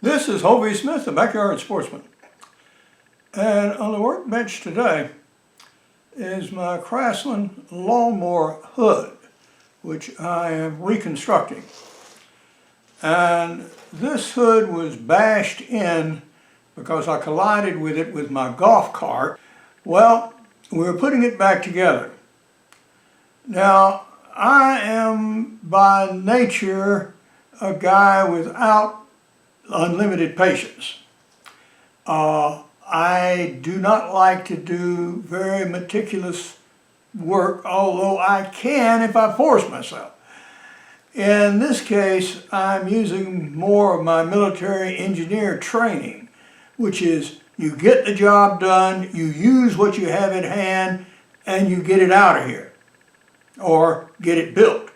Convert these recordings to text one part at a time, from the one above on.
This is Hovey Smith, the Backyard Sportsman. And on the workbench today is my Craftsman Lawnmower hood, which I am reconstructing. And this hood was bashed in because I collided with it with my golf cart. Well, we're putting it back together. Now, I am by nature a guy without unlimited patience. I do not like to do very meticulous work, although I can if I force myself. In this case, I'm using more of my military engineer training, which is you get the job done, you use what you have at hand, and you get it out of here, or get it built.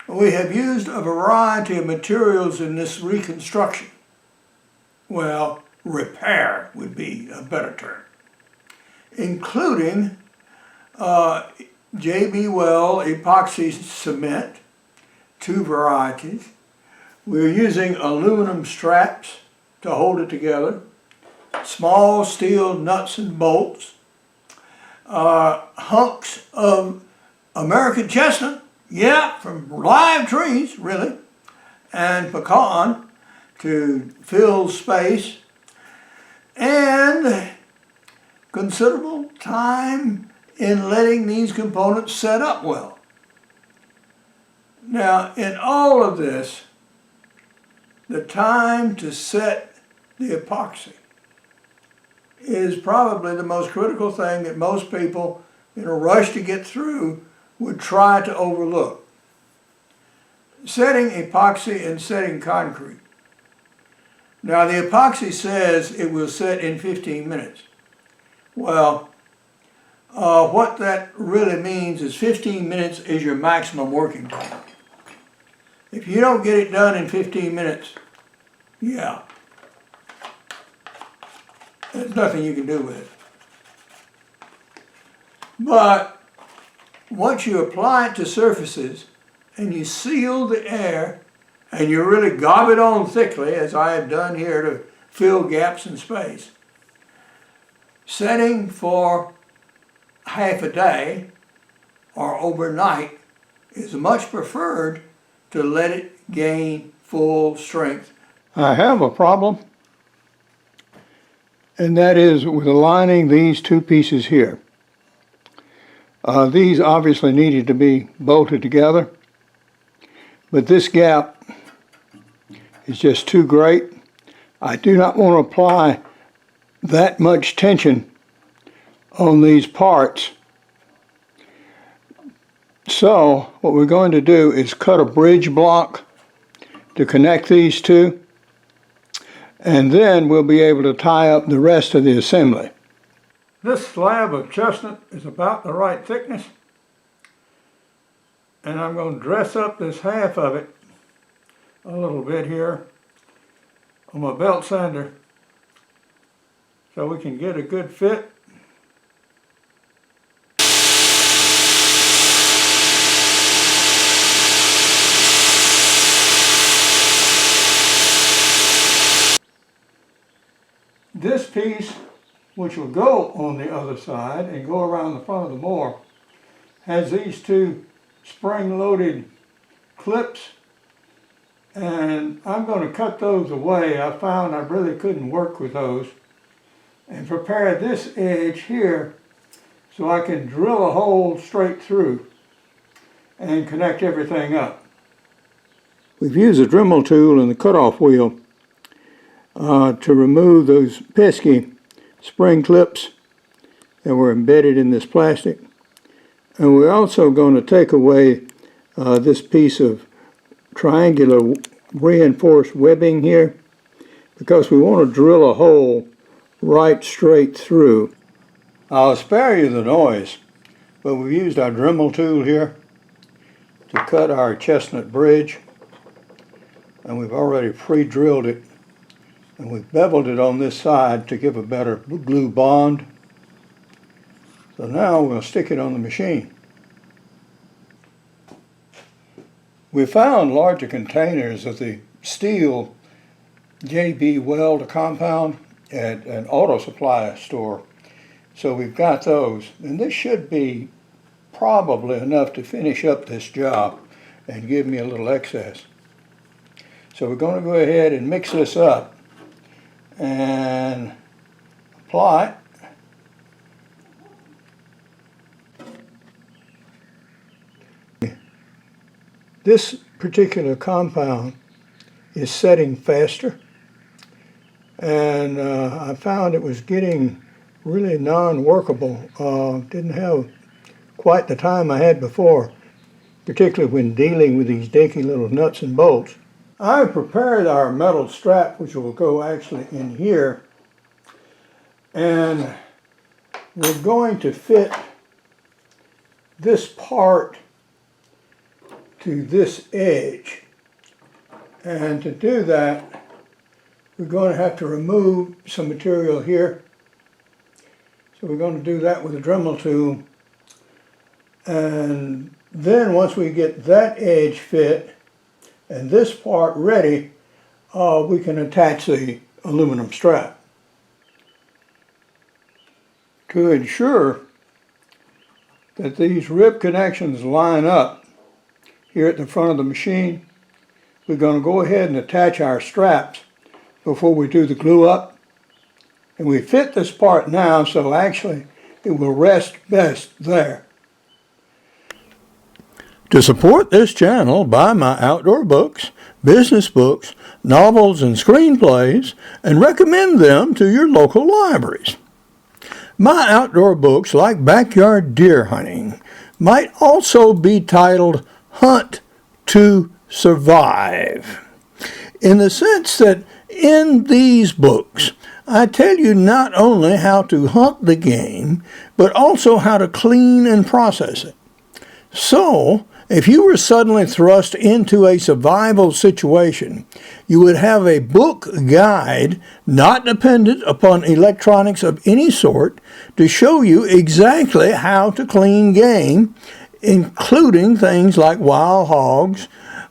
We have used a variety of materials in this reconstruction. Well, repair would be a better term, including J.B. Well epoxy cement, 2 varieties. We're using aluminum straps to hold it together, small steel nuts and bolts, hunks of American chestnut, yeah, from live trees, really, and pecan to fill space, and considerable time in letting these components set up well. Now, in all of this, the time to set the epoxy is probably the most critical thing that most people in a rush to get through would try to overlook. Setting epoxy and setting concrete. Now, the epoxy says it will set in 15 minutes. Well, what that really means is 15 minutes is your maximum working time. If you don't get it done in 15 minutes, yeah, there's nothing you can do with it. But once you apply it to surfaces and you seal the air and you really gob it on thickly, as I have done here to fill gaps in space, setting for half a day or overnight is much preferred to let it gain full strength. I have a problem, and that is with aligning these 2 pieces here. These obviously needed to be bolted together, but this gap is just too great. I do not want to apply that much tension on these parts. So what we're going to do is cut a bridge block to connect these 2, and then we'll be able to tie up the rest of the assembly. This slab of chestnut is about the right thickness, and I'm going to dress up this half of it a little bit here on my belt sander so we can get a good fit. This piece, which will go on the other side and go around the front of the mower, has these 2 spring-loaded clips, and I'm going to cut those away. I found I really couldn't work with those, and prepare this edge here so I can drill a hole straight through and connect everything up. We've used a Dremel tool and the cutoff wheel to remove those pesky spring clips that were embedded in this plastic. And we're also going to take away this piece of triangular reinforced webbing here, because we want to drill a hole right straight through. I'll spare you the noise, but we've used our Dremel tool here to cut our chestnut bridge, and we've already pre-drilled it, and we've beveled it on this side to give a better glue bond. So now we'll stick it on the machine. We found larger containers of the steel JB Weld compound at an auto supply store. So we've got those, and this should be probably enough to finish up this job and give me a little excess. So we're going to go ahead and mix this up and apply it. This particular compound is setting faster, and I found it was getting really non-workable. Didn't have quite the time I had before, particularly when dealing with these dinky little nuts and bolts. I've prepared our metal strap, which will go actually in here, and we're going to fit this part to this edge. And to do that, we're going to have to remove some material here. So we're going to do that with a Dremel tool. And then once we get that edge fit and this part ready, we can attach the aluminum strap. To ensure that these rib connections line up here at the front of the machine, we're going to go ahead and attach our straps before we do the glue up. And we fit this part now, so actually it will rest best there. To support this channel, buy my outdoor books, business books, novels, and screenplays, and recommend them to your local libraries. My outdoor books, like Backyard Deer Hunting, might also be titled Hunt to Survive, in the sense that in these books, I tell you not only how to hunt the game, but also how to clean and process it. So, if you were suddenly thrust into a survival situation, you would have a book guide not dependent upon electronics of any sort to show you exactly how to clean game, including things like wild hogs,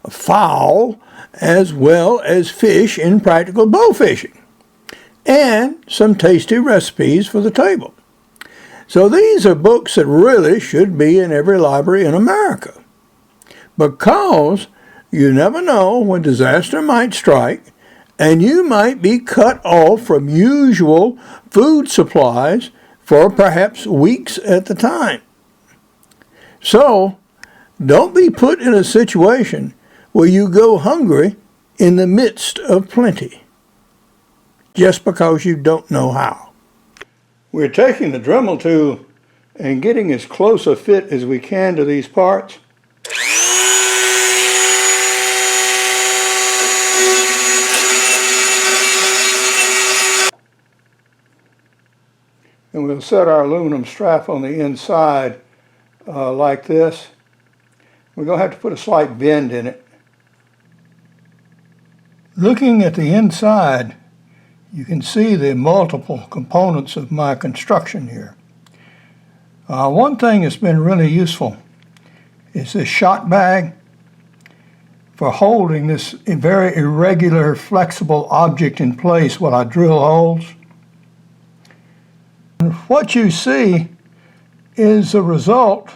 fowl, as well as fish in practical bow fishing, and some tasty recipes for the table. So these are books that really should be in every library in America, because you never know when disaster might strike and you might be cut off from usual food supplies for perhaps weeks at the time. So don't be put in a situation where you go hungry in the midst of plenty, just because you don't know how. We're taking the Dremel tool and getting as close a fit as we can to these parts. And we'll set our aluminum strap on the inside like this. We're going to have to put a slight bend in it. Looking at the inside, you can see the multiple components of my construction here. One thing that's been really useful is this shot bag for holding this very irregular, flexible object in place while I drill holes. And what you see is the result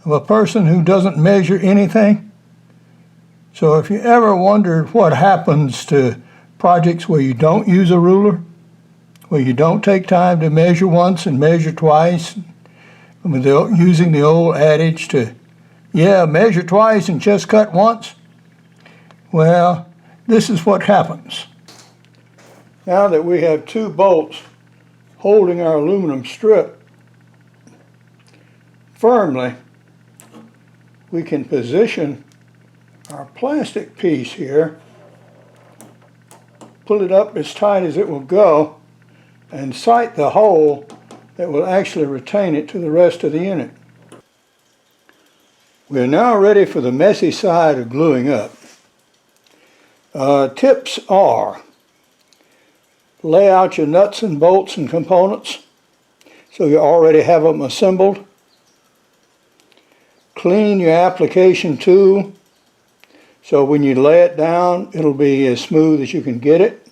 of a person who doesn't measure anything. So if you ever wondered what happens to projects where you don't use a ruler, where you don't take time to measure once and measure twice, using the old adage to, measure twice and just cut once, well, this is what happens. Now that we have two bolts holding our aluminum strip firmly, we can position our plastic piece here, pull it up as tight as it will go, and sight the hole that will actually retain it to the rest of the unit. We're now ready for the messy side of gluing up. Tips are: lay out your nuts and bolts and components so you already have them assembled. Clean your application tool So when you lay it down, it'll be as smooth as you can get it.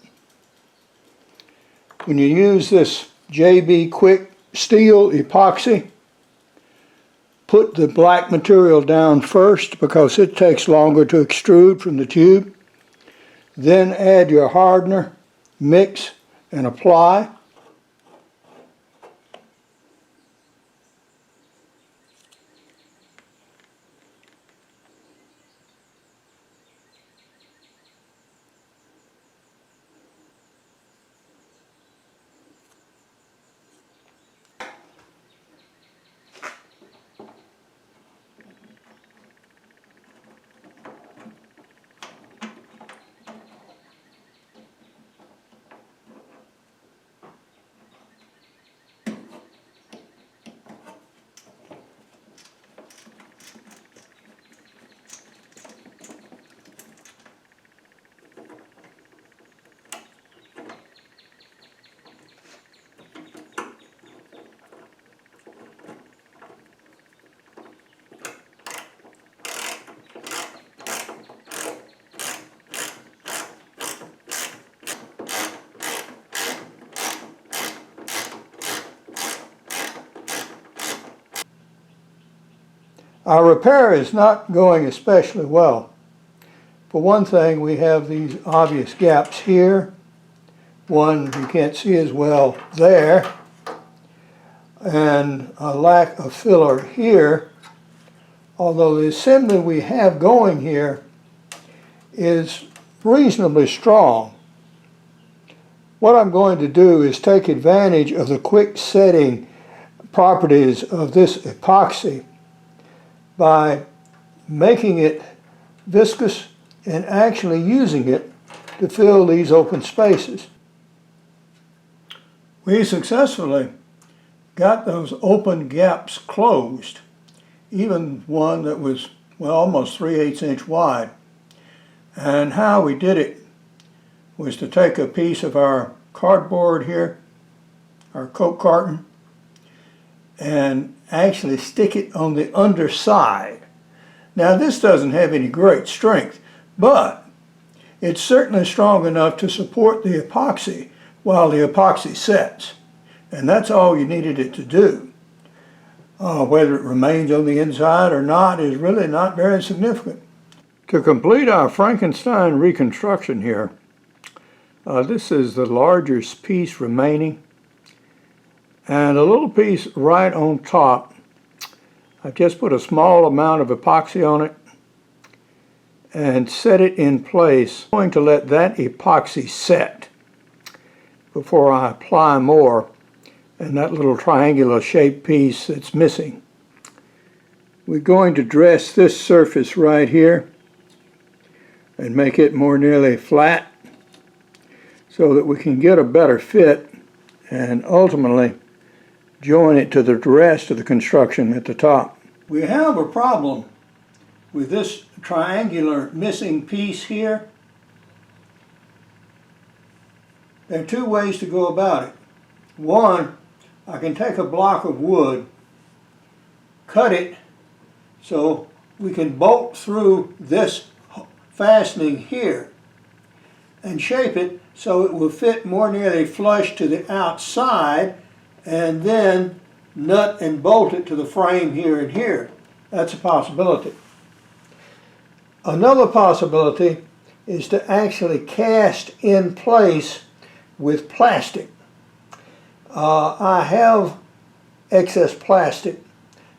When you use this JB Quick Steel Epoxy, put the black material down first because it takes longer to extrude from the tube. Then add your hardener, mix, and apply. Our repair is not going especially well. For one thing, we have these obvious gaps here. One you can't see as well there. And a lack of filler here. Although the assembly we have going here is reasonably strong. What I'm going to do is take advantage of the quick setting properties of this epoxy by making it viscous and actually using it to fill these open spaces. We successfully got those open gaps closed, even one that was, well, almost 3/8 inch wide. And how we did it was to take a piece of our cardboard here, our Coke carton, and actually stick it on the underside. Now this doesn't have any great strength, but it's certainly strong enough to support the epoxy while the epoxy sets. And that's all you needed it to do. Whether it remains on the inside or not is really not very significant. To complete our Frankenstein reconstruction here, this is the largest piece remaining. And a little piece right on top, I've just put a small amount of epoxy on it and set it in place. I'm going to let that epoxy set before I apply more, and that little triangular shaped piece that's missing. We're going to dress this surface right here and make it more nearly flat so that we can get a better fit and ultimately join it to the rest of the construction at the top. We have a problem with this triangular missing piece here. There are two ways to go about it. One, I can take a block of wood, cut it so we can bolt through this fastening here and shape it so it will fit more nearly flush to the outside, and then nut and bolt it to the frame here and here. That's a possibility. Another possibility is to actually cast in place with plastic. I have excess plastic.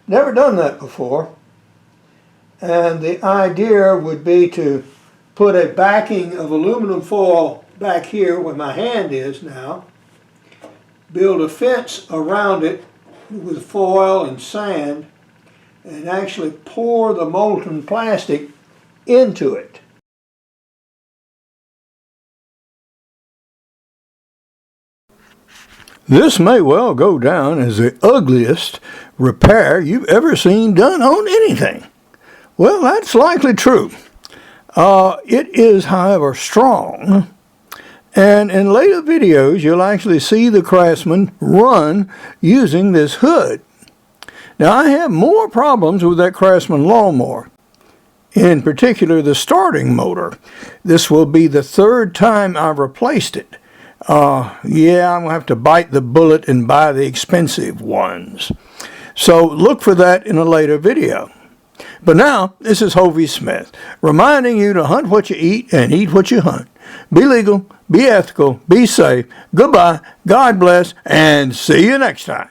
Never done that before. And the idea would be to put a backing of aluminum foil back here where my hand is now, build a fence around it with foil and sand, and actually pour the molten plastic into it. This may well go down as the ugliest repair you've ever seen done on anything. Well, that's likely true. It is, however, strong. And in later videos, you'll actually see the Craftsman run using this hood. Now, I have more problems with that Craftsman Lawnmower. in particular the starting motor. This will be the third time I've replaced it. Yeah, I'm going to have to bite the bullet and buy the expensive ones. So look for that in a later video. But now, this is Hovey Smith, reminding you to hunt what you eat and eat what you hunt. Be legal, be ethical, be safe. Goodbye, God bless, and see you next time.